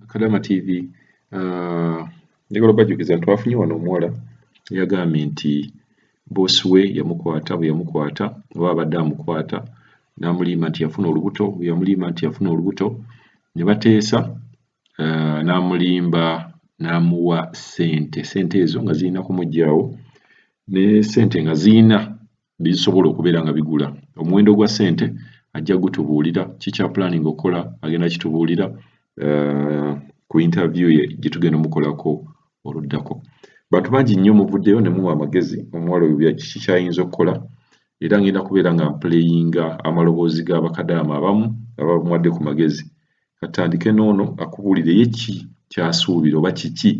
Kadaama TV njagala obajukiza nti twafunye wano omuwala yagambye nti Bossiwe bwe yamukwata oba abadde amukwata n'amulimba nti yafuna olubuto, bwe yamulimba nti yafuna olubuto ne bateesa n'amulimba n'amuwa sente ezo nga zirina kumuggyaawo ne sente nga zirina bisobola okubeera nga bigula. Omuwendo gwa sente ajja gutubuulira kikya planning okukola agenda kitubuulira ku interview ye gye tugenda mukolako oluddako. Bantu bangi nnyo muvuddeyo ne muwa amagezi omuwala oyo kiki kyayinza okukola era ngenda kubeera nga mpuleyinga amaloboozi ga bakadaama abamu abamuwadde ku magezi. Katandike n'ono akubuulire ye ki kyasuubira oba kiki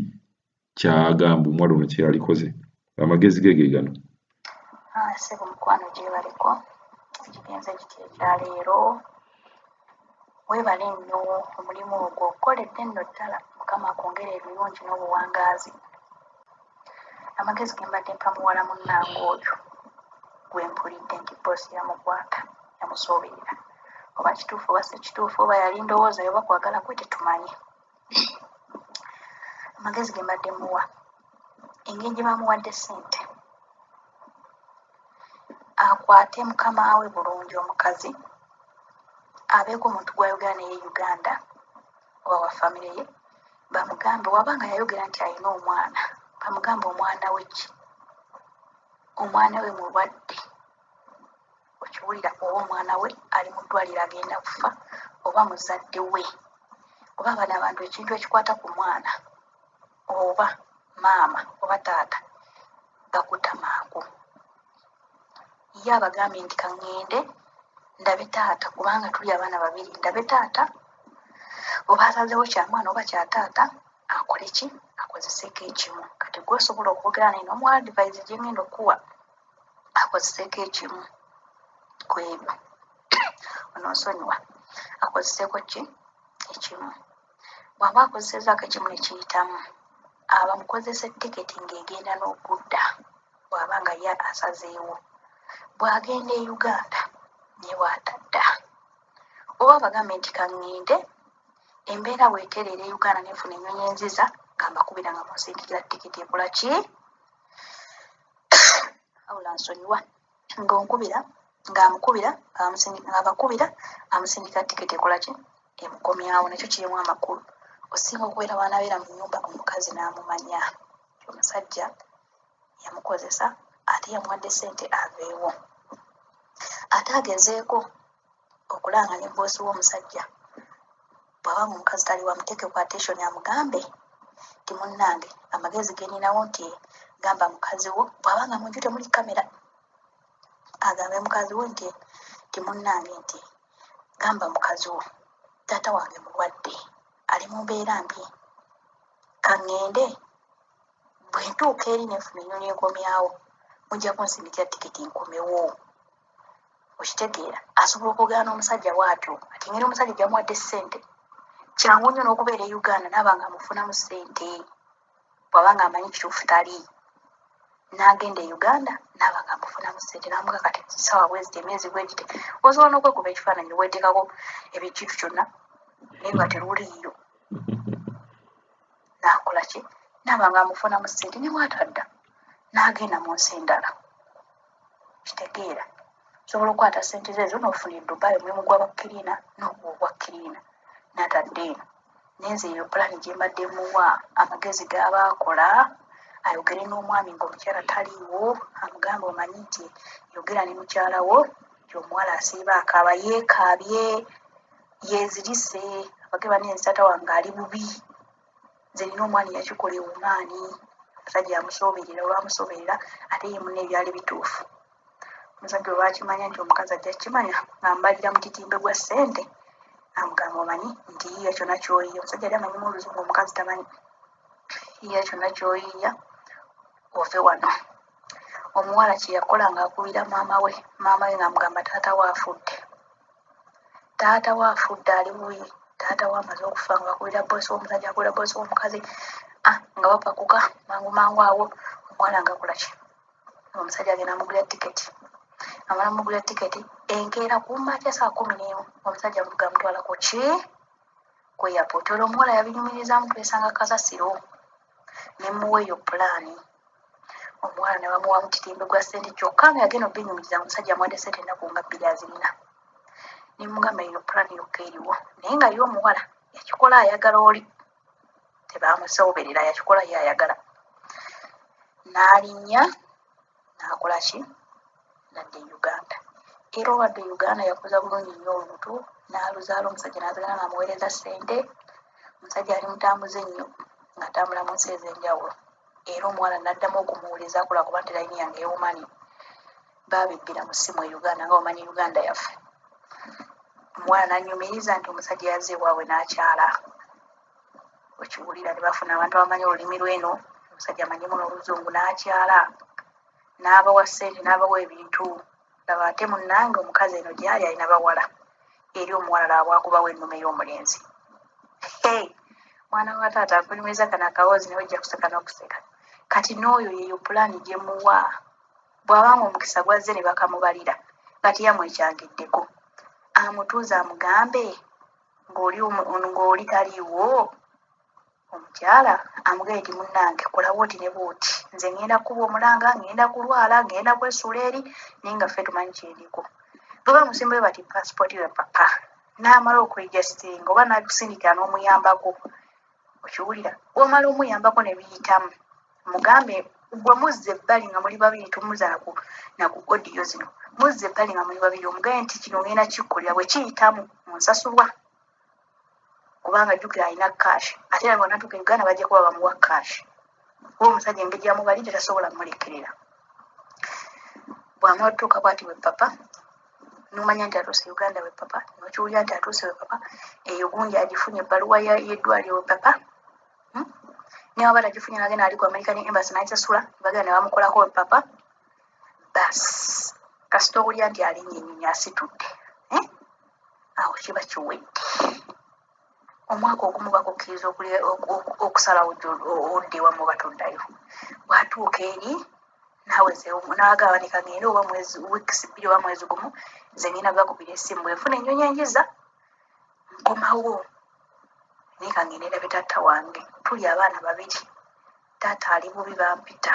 kyagamba omuwala ono kye yalikoze. Amagezi ge gano. Sebo mukwano gye baliko ekigenze kiti ekyaleero weebale nnyo omulimu ogwo okoledde nno ddala Mukama akwongere ebirungi n'obuwangaazi. Amagezi ge mbadde mpa muwala munnange oyo gwe mpulidde nti boosi yamukwata yamusoobera oba kituufu oba si kituufu oba yali ndowooza oba kwagala kwe tetumanyi. Amagezi ge mbadde muwa engeri gye bamuwadde ssente akwate mukama we bulungi omukazi abeeko omuntu gwa Uganda ye Uganda oba wa famire ye bamugambe wabanga yayogera nti alina omwana bamugambe omwana we ki omwana we mulwadde okiwulira oba omwana we ali mu ddwaliro agenda kufa oba muzadde we oba bano abantu ekintu ekikwata ku mwana oba maama oba taata bakuta mangu. Ye abagambye nti kaŋŋende ndabe taata kubanga tuli abaana babiri ndabe taata oba asazeewo kya mwana oba kya taata akole ki akozeseeko ekimu. Kati gwe osobola okwogera naye n'omu advice gye ngenda okuwa akozeseeko ekimu ku ebyo onoosonyiwa akozeseeko ki ekimu. Bw'aba akozesezaako ekimu ne kiyitamu aba mukozesa tiketi ng'egenda n'okudda bw'aba nga ye asazeewo bw'agenda e Uganda ne bw'atadda oba abagambe nti kaŋŋende embeera bw'etereera e Uganda nefuna ennyonyi enziza nga mbakubira nga musindikira tiketi ekola ki awula nsonyiwa ng'onkubira ng'amukubira ng'abakubira amusindika tiketi ekola ki emukomyawo. Nakyo kirimu amakulu osinga okubeera wanabeera mu nnyumba omukazi n'amumanya omusajja yamukozesa ate yamuwadde ssente aveewo ate agezeeko okulanga ne boosi w'omusajja bw'aba omukazi tali wamuteeke ku attention amugambe nti munnange amagezi ge ninawo nti gamba mukazi wo bw'aba nga munju temuli kamera agambe mukazi we nti munnange nti gamba mukazi wo taata wange mulwadde ali mu mbeera mbi kaŋŋende bwe ntuuka eri nefuna ennyonyi enkomyawo mujja kunsindikira tiketi nkomewo. Okitegeera asobola okugaana omusajja bw'atyo ati ngeri omusajja gyamuwadde ssente kyangu nnyo n'okubeera e Uganda naaba nga amufunamu ssente bw'aba nga amanyi kituufu tali n'agenda e Uganda naaba nga amufunamu ssente n'amuga kati ssaawa bweziti emyezi bwegite osobola n'okwekuba ekifaananyi weeteekako ebikintu kyonna naye nga teruliiyo n'akola ki naaba nga amufunamu ssente ne bw'atadda n'agenda mu nsi endala. Kitegeera osobola okukwata ssente zeezo n'ofuna Dubai omulimu gw'abakkiriina n'okuwa obwakkiriina n'atadde eno nenze eyo pulani gye mbadde muwa amagezi g'aba akola ayogere n'omwami ng'omukyala taliiwo amugambe omanyi nti yogera ne mukyala wo gy'omuwala asiiba akaaba yeekaabye yeezirise abage banenzi taata wange ali bubi nze nina omwani yakikola ewumaani omusajja yamusooberera olwamusooberera ate ye munne ebyali bituufu. Omusajja olwakimanya nti omukazi ajja kukimanya ng'ambalira mu kitimbe gwa ssente amugamba omanyi nti yiiya kyonna ky'oyiiya omusajja yali amanyimu oluzungu omukazi tamanyi yiiya kyonna ky'oyiiya ove wano. Omuwala kye yakola ng'akubira maama we ng'amugamba taata we afudde ali bubi taata we amaze okufa ng'akubira boosi w'omusajja akubira boosi w'omukazi nga bapakuka mangu awo omuwala ng'akola ki omusajja agenda amugulira tiketi amala mugulira tiketi enkeera kumakya saa 11 omusajja amuvuga amutwalako ki ku airport. Olwo omuwala yabinyumirizamu twesanga kasasiro ne muwa eyo pulaani. Omuwala ne bamuwa mutitimbe gwa ssente kyokka nga yagenda obinyumiriza omusajja amuwadde ssente ennaku nga 2 azirina. Ne mugamba eyo pulaani yokka eriwo naye nga yo omuwala yakikola ayagala oli. Tebaamusoberera yakikola ye ayagala. N'alinnya n'akola ki? Nadde Uganda. Era obadde Uganda yakuza bulungi nnyo olubuto n'aluzaala omusajja n'azagala n'amuweereza ssente. Omusajja ali mutambuze nnyo ng'atambula mu nsi ez'enjawulo. Era omuwala n'addamu okumuwuliza akola kuba nti layini yange y'obumanyi baabibbira mu ssimu e Uganda nga omanyi Uganda yaffe. Omuwala n'annyumiriza nti omusajja yazze ewaabwe n'akyala. Okiwulira ne bafuna abantu abamanyi olulimi lw'eno, omusajja amanyimu n'oluzungu n'akyala. N'abawa ssente n'abawa ebintu. Laba ate munnange omukazi eno gy'ali alina bawala. Eri omuwala laba bwakubawo ennume y'omulenzi. Mwana wa taata akunyumiza kano akawoozi nawe ojja kuseka n'okuseka. Kati n'oyo yeeyo pulaani gye muwa. Bw'abanga omukisa gwazze ne bakamubalira kati yamwekyangiddeko. Amutuuze amugambe ng'oli taliiwo. Omukyala amugaye ti munnange kola bwoti ne bwoti. Nze ngenda kuba omulanga, ngenda kulwala, ngenda kwesuula eri naye nga ffe tumanyi kyeriko. Bwe bamusimbayo bati paasipooti we papa. N'amala okwejasitinga oba n'akusindikira n'omuyambako. Okiwulira? Bw'omala omuyambako ne biyitamu. Mugambe gwe muzze ebbali nga muli babiri tumuza naku odiyo zino. Muzze ebbali nga muli babiri omugaye nti kino ngenda kikkolera bwe kiyitamu munsasulwa. Kubanga jjukira alina kaashi. Ate era bw'anatuuka e Uganda bajja kuba bamuwa kaashi. Kuba omusajja engeri gyamubalidde tasobola kumulekerera. Bw'amala otutuuka bw'ati we papa, n'omanya nti atuuse Uganda we papa, n'okiwulira nti atuuse we papa, eyo gundi agifunye ebbaluwa y'eddwaliro we papa. Naye waba tagifunye n'agenda ali ku American Embassy n'agisasula, bagenda ne bamukolako we papa. Basi kasita owulira nti alinnyinnyinya asitudde. Awo kiba kiwedde. Omwaka ogumu bakukkiriza okusalawo odde ewamu batoddayo. Bw'atuuka eri n'agabanika ngende oba mwezi wiikisi 2 oba mwezi gumu, nze ngenda gakubira essimu bwe nfuna ennyonyi enjiza nkomawo. Naye ka ngende ndabe taata wange. Tuli abaana 2. Taata ali bubi bampita.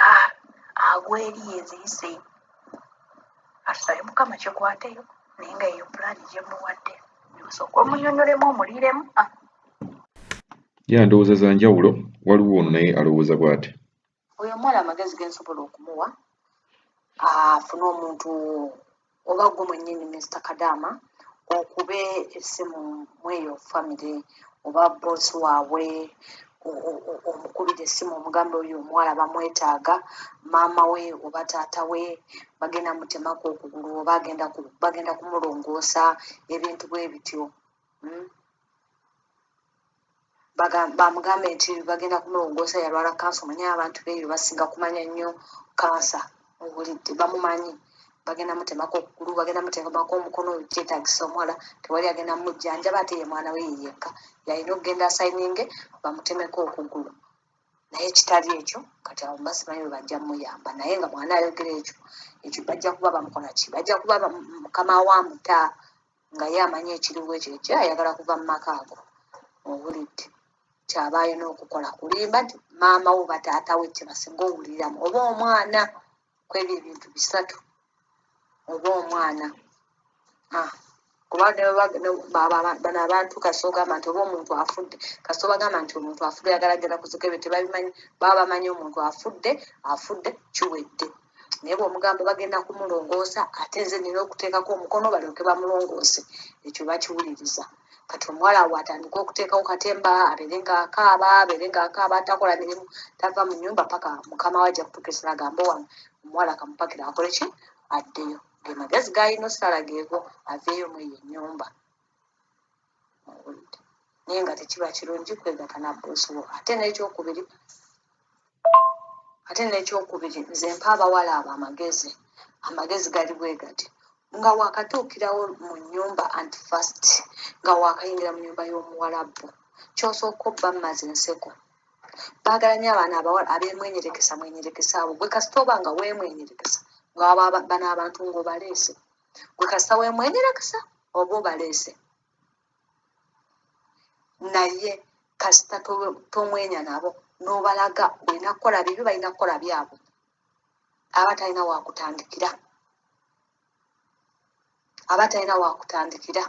Agwa eri eziyise. Atusabe Mukama kikwateyo naye nga eyo pulaani gye muwadde. Osooka omunnyonnyolemu omuliiremu. Ndowooza za njawulo. Waliwo ono naye alowooza bw'ati. Oyo omwana amagezi ge nsobola okumuwa afune omuntu oba gwe mwennyini Mr. Kadaama okube essimu mweyo famire oba boosi waabwe omukubira essimu omugambe oyo omuwala bamwetaaga, maama we oba taata we bagenda mutemako okugulu oba bagenda kumulongoosa ebintu bwe bityo. Bamugambe nti bagenda kumulongoosa yalwala kansa. Omanyi abantu beeyo basinga kumanya nnyo kansa. Obulidde bamumanyi. Bagenda mutemako okugulu, bagenda mutemako omukono, kyetaagisa omuwala tewali agenda mujjanjaba ate ye mwana we yekka. Yalina okugenda asayininge bamutemeko okugulu. Naye kitali ekyo kati abo basimanyi bwe bajja muyamba. Naye nga mwana ayogera ekyo bajja kuba bamukola ki? Bajja kuba mukama wa muta nga ye amanyi ekiriwo ekyo ayagala kuva mu maka ago. Obulidde kyaba alina okukola kulimba nti maama we oba taata we kye basinga owuliramu oba omwana ku ebyo ebintu 3 oba omwana. Kuba bano abantu kasita ogamba nti oba omuntu afudde, kasita bagamba nti omuntu afudde ayagala genda kuzika ebyo tebabimanyi. Baba bamanyi omuntu afudde kiwedde. Naye bw'omugamba bagenda kumulongoosa ate nze nina okuteekako omukono balyoke bamulongoose, ekyo bakiwuliriza. Kati omuwala bw'atandika okuteekawo katemba abeere ng'akaaba atakola mirimu tava mu nnyumba paka mukama we ajja kutuuka essala agamba wano omuwala kamupakira akole ki addeyo. Ge magezi g'alina osala geego aveeyo mu eyo ennyumba. Naye nga tekiba kirungi kwegatta na boosi wo. Ate n'ekyokubiri nze mpa abawala abo amagezi gali bwe gati. Nga wakatuukirawo mu nnyumba antifast nga wakayingira mu nnyumba y'omuwalabbo kyosooka obba mmazi nseko. Baagala nnyo abaana abawala abemwenyerekesa abo. Gwe kasita oba nga weemwenyerekesa nga bano abantu ng'obaleese. Gwe kasita weemwenyerekesa oba obaleese. naye kasita tomwenya nabo n'obalaga olina kukola bibi balina kukola byabwe aba talina wakutandikira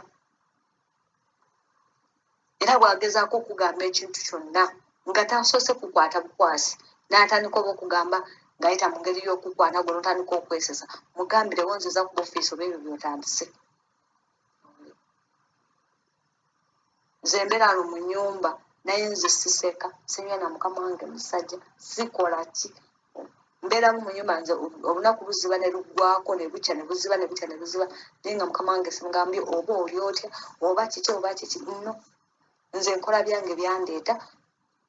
era bwagezaako okugamba ekintu kyonna nga tasoose kukwata bukwasi n'atandika oba okugamba ng'ayita mu ngeri y'okukwana gwe n'otandika okwesesa mugambire wonzeza ku ofiisi oba ebyo by'otandise nze mbeera ano mu nnyumba naye nze siseka sinywa na mukama wange musajja sikola ki mbeeramu mu nnyumba nze olunaku luziba ne luggwako ne bukya ne buziba ne bukya ne buziba naye nga mukama wange simugambye oba oli otya oba kiki nno nze nkola byange byandeeta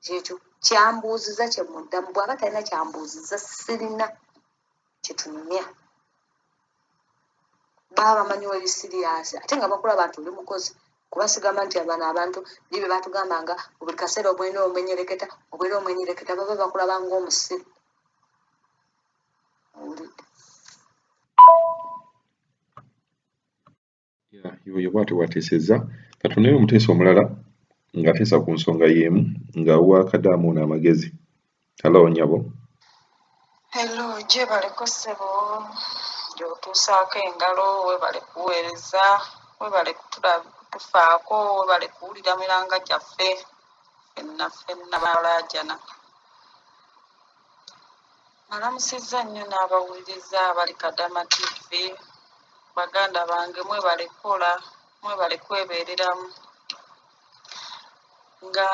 kyekyo kyambuuziza kye muddamu bw'aba talina kyambuuziza sirina kyetunyumya baba bamanyiwo ebisiriyasi ate nga bakula abantu oli mukozi kubasigamba nti abano abantu nibe batugambanga buli kaseera obwena omwenyereketa baba bakulabanga omusiru yoyo bw'atyo bwateesezza katunaye omuteesa omulala ng'ateesa ku nsonga y'emu ng'awa Kadaama ono amagezi alawo nyabo hello gyebaleko ssebo gy'otuusaako engalo webale kuweereza webale kutufaako webale kuwulira miranga gyaffe ffenna balajana malamusizza nnyo n'abawuliriza abali Kadaama TV baganda bange mwebale kukola mwebale kwebeereramu nga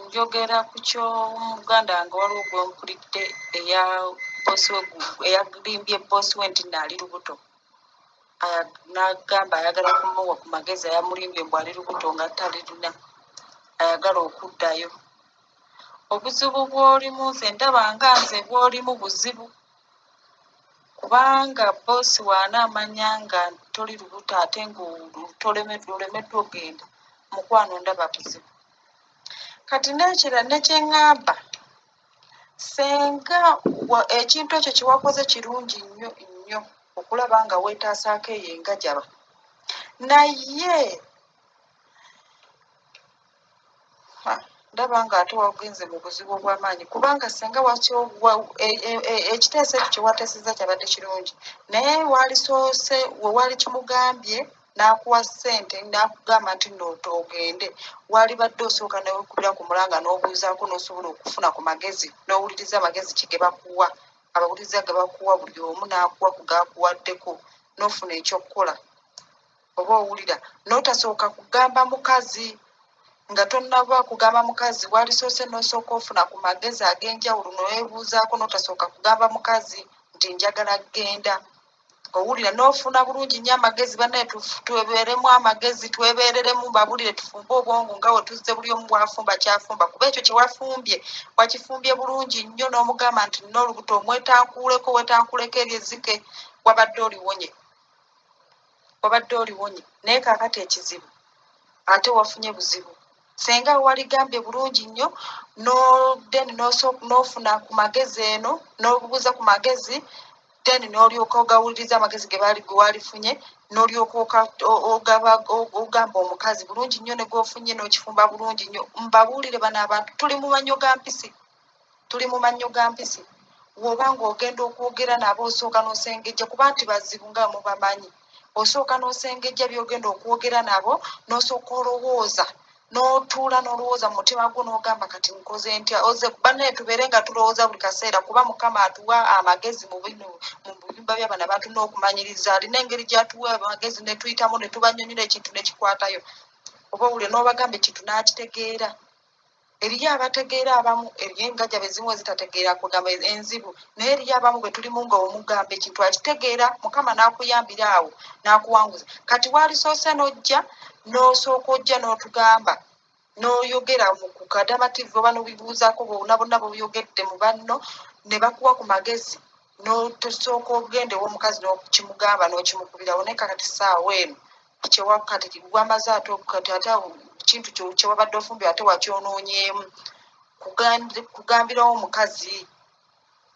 njogera ku ky'omuganda nga waliwo gwe mpulidde eyalimbye Bossiwe nti naali lubuto n'agamba ayagala kumuwa ku magezi ayamulimbye mbw ali lubuto nga talirina ayagala okuddayo obuzibu bw'olimu nze ndaba nga nze bw'olimu buzibu kubanga boosi waanaamanya nga toli lubuto ate ng'olemeddwa ogenda mukwano ndaba buzibu kati nekira nekyeŋŋamba senga ekintu ekyo kyewakoze kirungi nnyo okulaba nga weetaasaako eyo engajaba naye ndaba nga ate wagenze mu buzibu obw'amaanyi kubanga senga ekiteeso ekyo kyewateesezza kyabadde kirungi naye walisoose we wali kimugambye n'akuwa ssente n'akugamba nti ogende walibadde osooka newekubira ku mulanga n'obuuzaako n'osobola okufuna ku magezi n'owuliriza amagezi ki ge bakuwa abawuliriza ge bakuwa buli omu n'akuwa ku gaakuwaddeko n'ofuna ekyokukola oba owulira n'otasooka kugamba mukazi nga tonnaba kugamba mukazi walisoose n'osooka ofuna ku magezi ag'enjawulo n'oweebuuzaako n'otasooka kugamba mukazi nti njagala genda owulira n'ofuna bulungi nnyo amagezi bannaye twebeeremu amagezi twebeereremu babulire tufumbe obwongo nga we tuzze buli omu bwafumba kyafumba kuba ekyo kyewafumbye wakifumbye bulungi nnyo n'omugamba nti nina olubuto wetankuleko eryezike wabadde oliwonye naye kaakati ekizibu ate wafunye buzibu senga waligambye bulungi nnyo then n'ofuna ku magezi eno n'obubuuza ku magezi then n'olyoka ogawuliriza amagezi ge walifunye n'olyoka ogamba omukazi bulungi nnyo ne g'ofunye n'okifumba bulungi nnyo mbabuulire bano abantu tuli mu mannyo ga mpisi woba ng'ogenda okwogera nabo osooka n'osengejja kuba nti bazibu nga mubamanyi osooka n'osengejja by'ogenda okwogera nabo n'osooka olowooza n'otuula n'olowooza mu mutima gwo n'ogamba kati nkoze ntya bannaye tubeere nga tulowooza buli kaseera kuba mukama atuwa amagezi mu biyumba by'abana abantu n'okumanyiriza alina engeri gy'atuwa amagezi ne tuyitamu ne tubanyonnyola ekintu ne kikwatayo oba owulire n'obagamba ekintu n'akitegeera eriyo abategeera abamu eriyo engajjabe ezimu ezitategeera kugamba enzibu naye eriyo abamu bwe tulimu nga omugamba ekintu akitegeera mukama n'akuyambira awo n'akuwanguza kati walisoose n'ojja n'osooka ojja n'otugamba n'oyogera ku Kadaama TV oba n'obibuuzaako bonna bw'oyogedde mu banno ne bakuwa ku magezi n'otosooka ogende w'omukazi n'okimugamba n'okimukubirawo naye kakati ssaawa eno kyewakati wamaze ate kintu kyewabadde ofumbye ate wakyonoonyeemu kugambirawo omukazi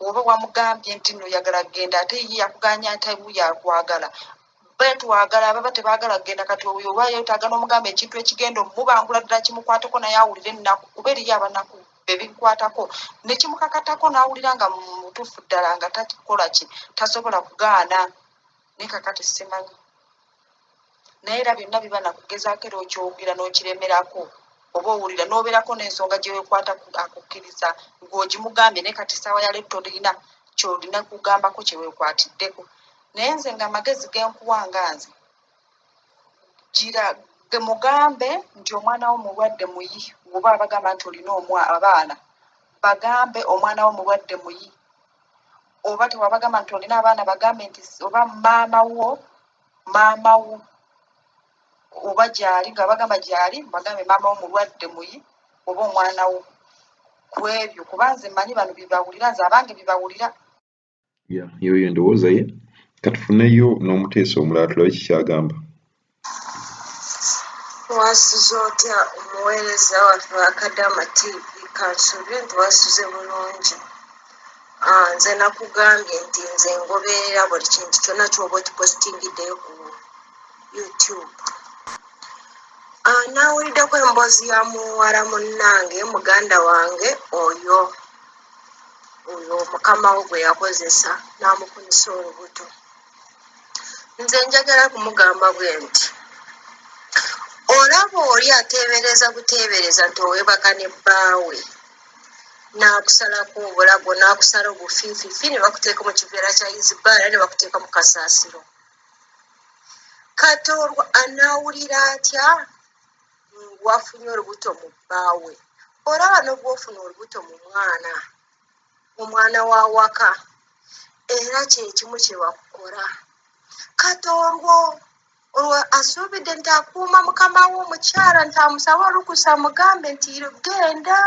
oba wamugambye nti noyagala kgenda ate ye yakuganya atabu yakwagala betwagala baba tebaagala kugenda kati oyo oba yeetaaga n'omugamba ekintu ekigenda omubangula ddala kimukwatako naye awulire ennaku kuba eriyo abanaku bebikwatako ne kimukakatako n'awulira nga mutuufu ddala nga takola ki tasobola kugaana naye kakati simanyi naye era byonna biba nakugezaako era okyogera n'okiremerako oba owulira n'obeerako n'ensonga gye weekwata akukkiriza ng'ogimugambye naye kati ssaawa ya leero tolina kyolina kugambako kye weekwatiddeko naye nze nga amagezi genkuwanga nze gira gemugambe nti omwana wo mulwadde muyi oba abagamba nti olina abaana bagambe omwana wo mulwadde muyi oba tewabagamba nti olina abaana bagambe nti oba maama wo oba gyali nga bagamba gyali bagambe maama wo mulwadde muyi oba omwana wo ku ebyo kuba nze mmanyi bano bibawulira nze abange bibawulira yoyo endowooza ye katufuneyo n'omuteesa omulala tulabe kikyagamba wasuze otya omuweereza waffe wa Kadaama TV kansuubire nti wasuze bulungi nze nakugambye nti nze ngoberera buli kintu kyonna kyoba okipositingiddeyo ku YouTube nawuliddeko emboozi ya muwala munnange muganda wange oyo mukama we gwe yakozesa n'amukunisa olubuto nze njagala kumugamba bwe nti olaba oli ateebereza buteebereza nti owebaka ne bbaawe n'akusalako obulago n'akusala obufiififi ne bakuteeka mu kiveera kya izibaala ne bakuteeka mu kasaasiro kati olwo anaawulira atya wafunye olubuto mu bbaawe olaba n'obwofuna olubuto mu omwana wa waka era kyekimu kye wakukola kati olwo asuubidde nti akuuma mukama we omukyala nti amusaba olukusa amugambe nti genda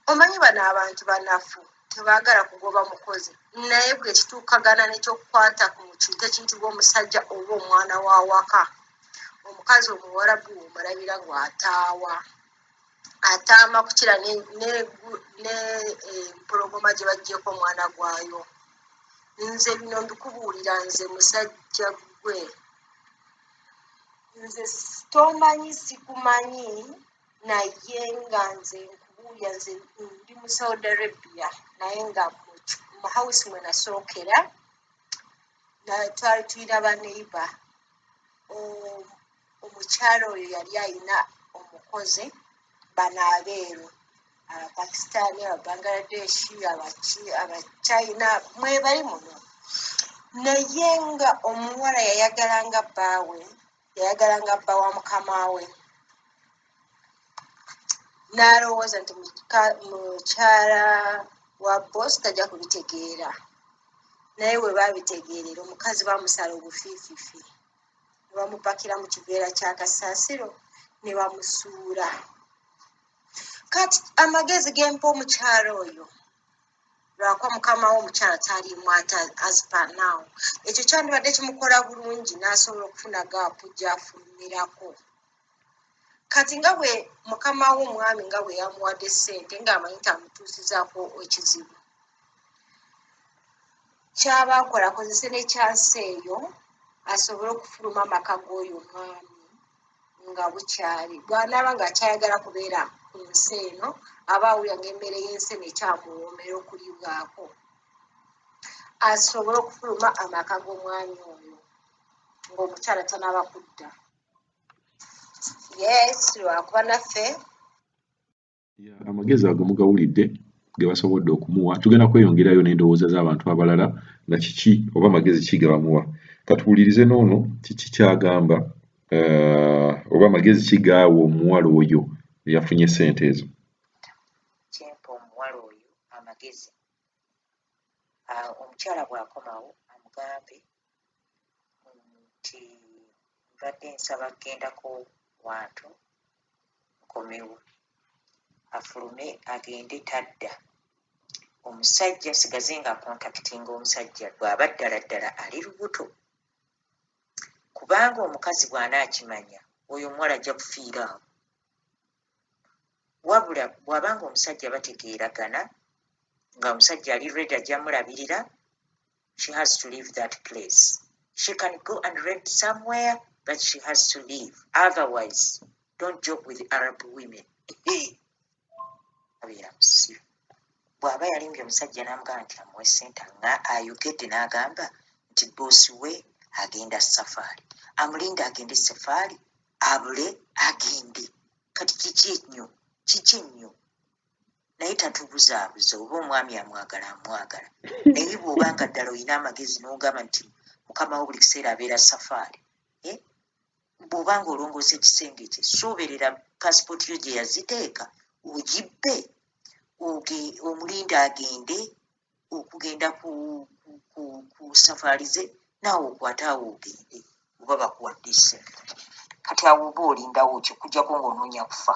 omanyi bano abantu banafu tebaagala kugoba mukozi naye bwe kituukagana nekyokukwata ku kintu ekiyitibwa omusajja oba omwana wa waka omukazi omuwarabu omulabira ng'ataawa ataama kukira empologoma gye baggyeko omwana gwayo nze bino mbikubuulira nze musajja gwe nze tomanyi sikumanyi naye nga nze nkubuulya nze ndi mu Saudi Arabia naye nga mu house mwe nasookera twali tulina baneiba omukyalo oyo yali alina omukozi bano abeeru abapakistaani ababangaladeshi abachina mwebali muno naye nga omuwala yayagalanga bba wa mukama we n'alowooza nti mukyala wa bosi tajja kubitegeera naye we baabitegeerera omukazi bamusala obufiififi ne bamupakira mu kiveera kya kasaasiro ne bamusuula kati amagezi gempa omukyala oyo lwakwa mukama we omukyala taalimu azipanawo ekyo kyandibadde kimukola bulungi n'asobola okufuna gaapu gy'afulumirako kati nga bwe mukama we omwami nga bwe yamuwadde ssente ng'amanyi nti amutuusizaako ekizibu kyaba akola akozese n'ekyansi eyo asobole okufuluma amaka g'oyo omwami nga bukyali bw'anaaba ng'akyayagala kubeera ku nsi eno aba awulira ng'emmere y'ensi eno ekyamuwoomera okulibwako asobole okufuluma amaka g'omwami oyo ng'omukyala tanaaba kudda yes lwakuba naffe amagezi ago mugawulidde ge basobodde okumuwa tugenda kweyongerayo n'endowooza z'abantu abalala nga kiki oba amagezi ki ge bamuwa katuwulirize n'ono kiki kyagamba oba amagezi ki gaawa omuwala oyo eyafunye ssente ezo kyempa omuwala oyo amagezi omukyala bw'akomawo amugambe nti mbadde nsaba kgendako wantu nkomewo afulume agende tadda omusajja sigaze nga kontakitinga omusajja bw'aba ddala ali lubuto kubanga omukazi bw'anaakimanya oyo omuwala ajja kufiira awo wabula bw'abanga omusajja bategeeragana nga omusajja ali ready ajja mulabirira she has to leave that place She can go and rent somewhere, but she has to leave. Otherwise, don't joke with Arab women. Bw'aba yalimbye omusajja n'amugamba nti amuwe ssente nga ayogedde n'agamba nti boosi we agenda safaari. Amulinda agende safaari, abule agende. Kati kiki ennyo? Naye tatubuzaabuza oba omwami amwagala. Naye bw'obanga ddala olina amagezi n'ogamba nti mukama wo buli kiseera abeera safaari. Bw'obanga olongoosa ekisenge kye, suuberera paasipooti yo gye yaziteeka, ogibbe, omulinda agende okugenda ku safaari ze, naawe okwate awo ogende, oba bakuwadde ssente. Kati awo oba olindawo ki, okuggyako ng'onoonya kufa.